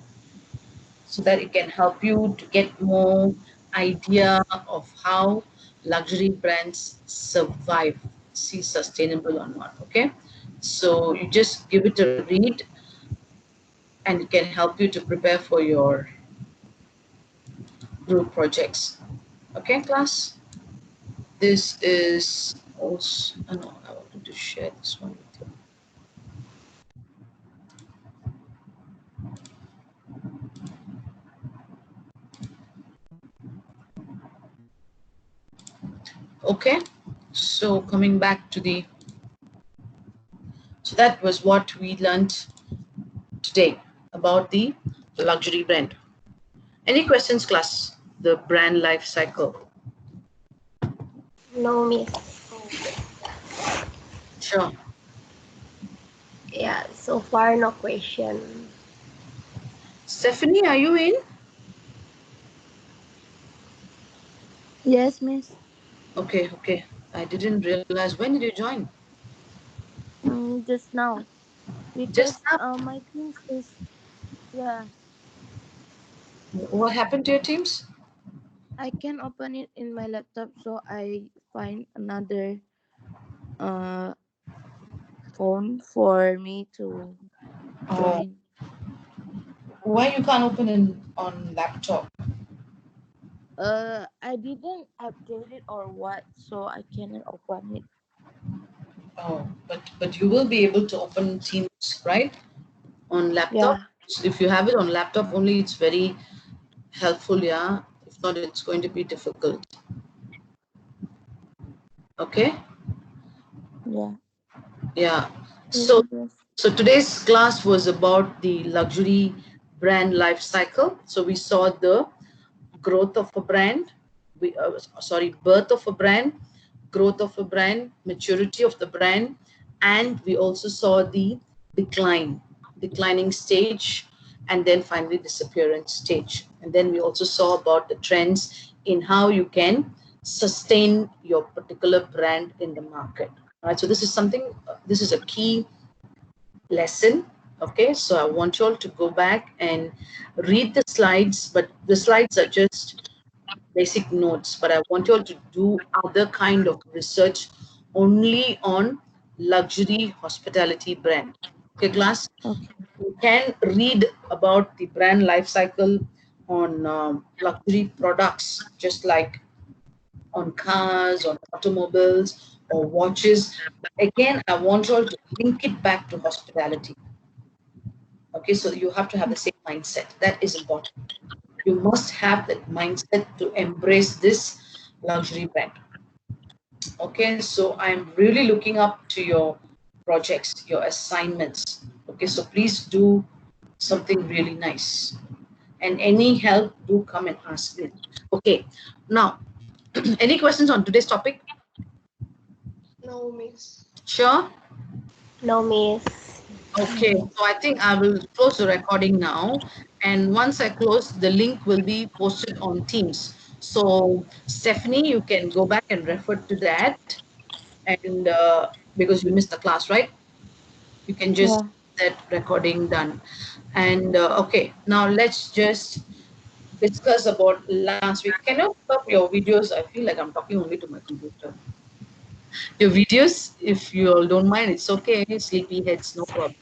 so that it can help you to get more idea of how luxury brands survive, see sustainable or not. Okay. So you just give it a read, and it can help you to prepare for your group projects. Okay, class? This is also, no, I wanted to share this one with you. Okay, so coming back to the, so that was what we learned today about the luxury brand. Any questions, class? The brand life cycle. No, miss. Sure. Yeah, so far no question. Stephanie, are you in? Yes, miss. Okay, okay. I didn't realize. When did you join? Just now. Just Because now. my teams is, yeah, What happened to your teams? I can open it in my laptop, so I find another uh phone for me to Oh, join. why you can't open in on laptop? I didn't update it or what, so I cannot open it. Oh, but you will be able to open Teams, right? On laptop. Yeah, So if you have it on laptop only, it's very helpful, yeah. If not, it's going to be difficult. Okay? yeah. Yeah. Yes, So yes. so today's class was about the luxury brand life cycle. So we saw the growth of a brand, birth of a brand, growth of a brand, maturity of the brand, and we also saw the declining stage, and then finally disappearance stage. And then we also saw about the trends in how you can sustain your particular brand in the market. All right, so this is something, this is a key lesson. Okay, so I want you all to go back and read the slides, but the slides are just basic notes, but I want you all to do other kind of research only on luxury hospitality brand. Okay, class, Okay. you can read about the brand life cycle on luxury products, just like on cars, on automobiles, or watches. But again, I want you all to link it back to hospitality. Okay, so you have to have the same mindset. That is important. You must have that mindset to embrace this luxury brand. Okay, so I'm really looking up to your projects, your assignments. Okay, so please do something really nice. And any help, do come and ask me. Okay, now, any questions on today's topic? No, miss. Sure. No, miss. Okay, so I think I will close the recording now. And once I close, the link will be posted on Teams. So, Stephanie, you can go back and refer to that. And because you missed the class, right? You can just Yeah. get that recording done. And okay, now let's just discuss about last week. Can you stop your videos? I feel like I'm talking only to my computer. Your videos, if you all don't mind, it's okay. Sleepy heads, no problem.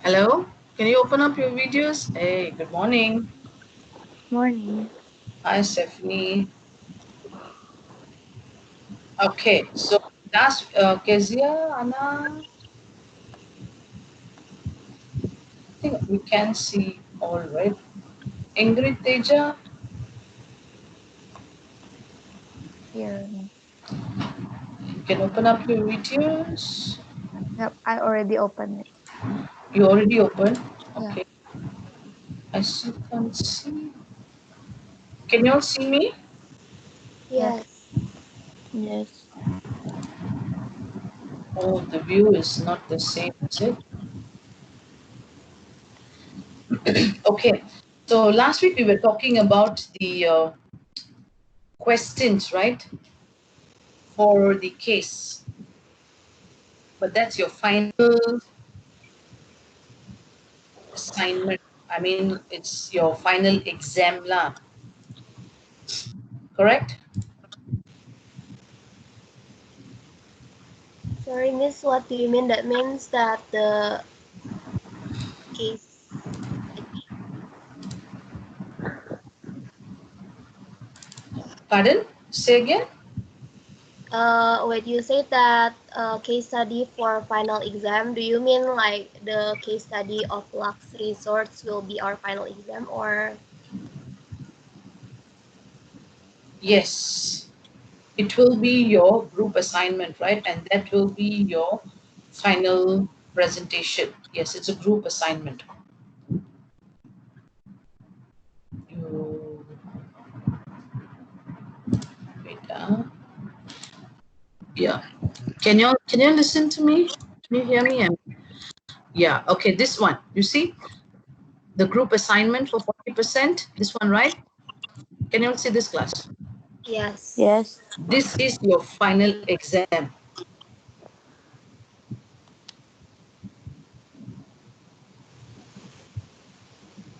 Hello? Can you open up your videos? Hey, good morning. Morning. Hi, Stephanie. Okay, so last, Kezia, Anna, I think we can see all right. Ingrid, Teja, Here, miss. you can open up your videos. Yep, I already opened it. You already opened. Yeah. Okay, I still can't see. Can you all see me? Yeah. Yes. Yes. Oh, the view is not the same, is it? Okay, so last week we were talking about the questions, right, for the case, but that's your final assignment. I mean, it's your final exam, lah, correct? Sorry, miss. What do you mean? That means that the case. Pardon? Say again? Wait, you said that case study for final exam. Do you mean like the case study of Lux Resorts will be our final exam, or Yes. It will be your group assignment, right? And that will be your final presentation. Yes, it's a group assignment. You wait. Yeah. Can you listen to me? Can you hear me? Yeah. Okay. This one. You see the group assignment for 40%. This one, right? Can you all see this class? yes? Yes. This is your final exam.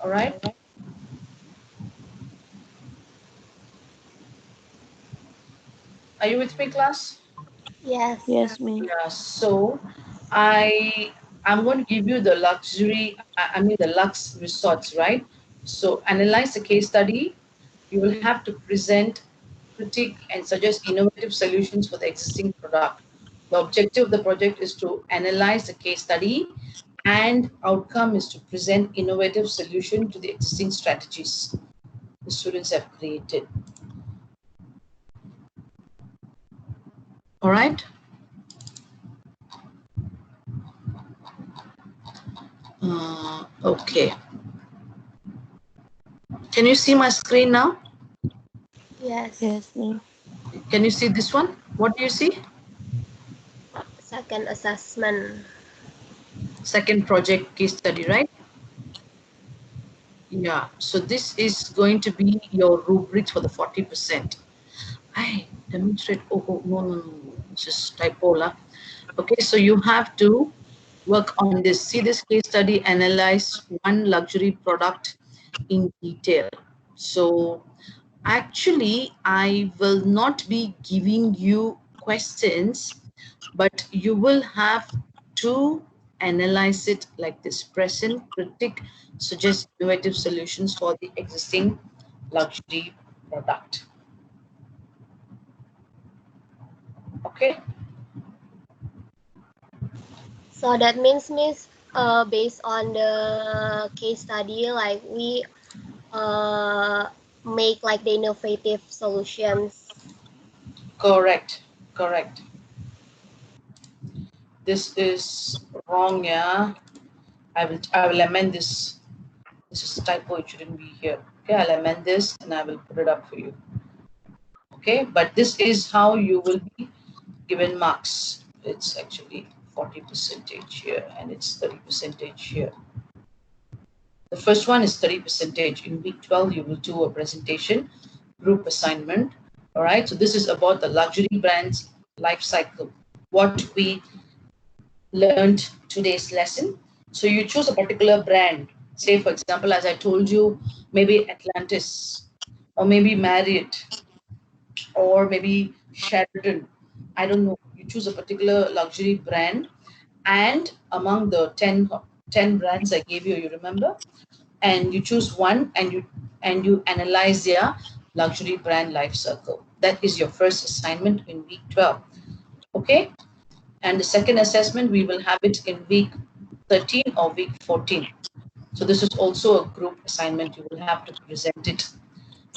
All right. Are you with me, class? Yes. Yes, me. Yeah, so I I'm going to give you the luxury, I mean the Lux resorts, right? So analyze the case study. You will have to present, critique, and suggest innovative solutions for the existing product. The objective of the project is to analyze the case study, and outcome is to present innovative solution to the existing strategies the students have created. All right. Okay. Can you see my screen now? Yes. Yes, me. Can you see this one? What do you see? Second assessment. Second project case study, right? Yeah. So this is going to be your rubrics for the 40%. I demonstrate. Oh, oh no, no, no. It's just typo lah. Okay, so you have to work on this. See this case study, analyze one luxury product in detail. So actually, I will not be giving you questions, but you will have to analyze it like this: present, critique, suggest innovative solutions for the existing luxury product. Okay. So that means, Miss, based on the case study, like we uh, make like the innovative solutions. Correct. Correct. This is wrong, yeah. I will amend this. This is typo, it shouldn't be here. Okay, I'll amend this and I will put it up for you. Okay, but this is how you will be given marks. It's actually 40 percentage here and it's 30 percentage here. The first one is 30 percentage. In week 12, you will do a presentation, group assignment. All right, so this is about the luxury brands life cycle. What we learned today's lesson. So you choose a particular brand. Say, for example, as I told you, maybe Atlantis, or maybe Marriott, or maybe Sheraton. I don't know. You choose a particular luxury brand, and among the 10 brands I gave you, you remember, and you choose one, and you analyze their luxury brand life cycle. That is your first assignment in week 12. Okay, and the second assessment we will have it in week 13 or week 14. So this is also a group assignment. You will have to present it,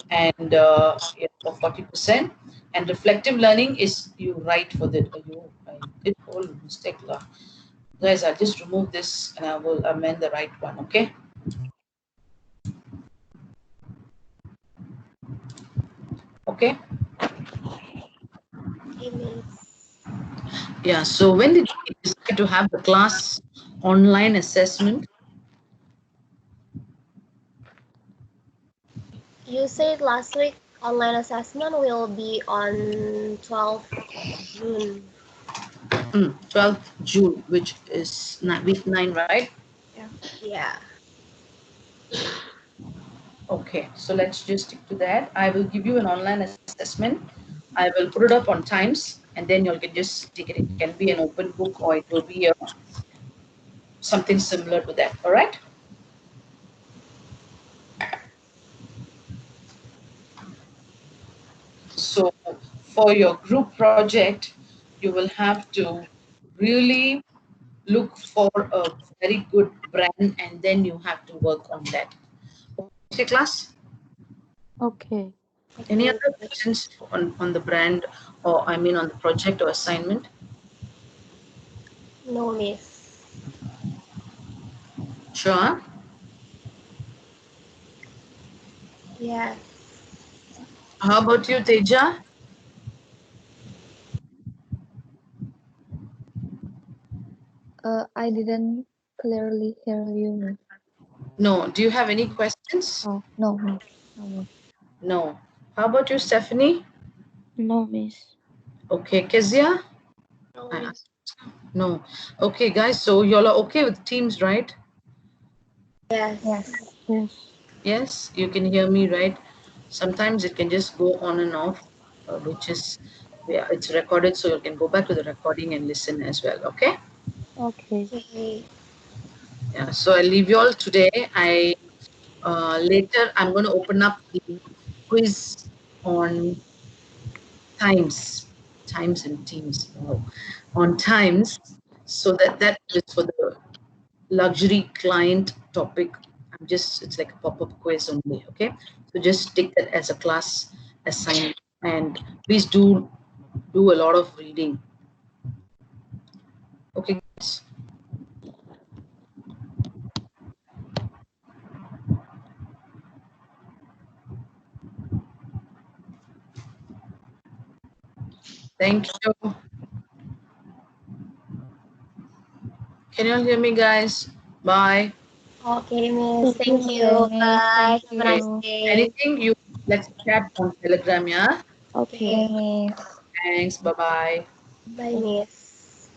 and yeah, for 40%. And reflective learning is you write for the I did whole mistake lah. Guys, I'll just remove this and I will amend the right one. Okay. Okay. Okay, Miss. Yeah. So when did we decide to have the class online assessment? You said last week online assessment will be on 12th June. 12th June, which is week 9, right? Yeah. Yeah. Okay, so let's just stick to that. I will give you an online assessment. I will put it up on Times, and then you can just take it. It can be an open book, or it will be something similar to that. All right. for your group project, you will have to really look for a very good brand and then you have to work on that. Okay, class? Okay. Any Okay, other Miss. questions on the brand or I mean on the project or assignment? No, Miss. Sure. Yes. How about you, Teja? I didn't clearly hear you, Miss. No. Do you have any questions? Oh, no, Miss. No, Miss. No. How about you, Stephanie? No, miss. Okay, Kezia? No, I, miss. no. Okay, guys, so y'all are okay with Teams, right? Yes. Yes. Yes. Yes, you can hear me, right? Sometimes it can just go on and off, which is, yeah, it's recorded, so you can go back to the recording and listen as well, okay? Okay. Okay. Yeah, so I leave you all today. Later I'm going to open up the quiz on times, times and teams, on times, so that is for the luxury client topic. It's like a pop-up quiz only, okay? So just take that as a class assignment and please do a lot of reading. Okay, guys. Thank you. Can you all hear me, guys? Bye. Okay, Miss. Thank you, Thank Okay, you. miss. Miss. Bye. Thank Have a Okay. nice you. day. Anything you let's chat on Telegram, yeah? Okay. Okay, Okay. Miss. Thanks. Bye bye. Bye, Miss.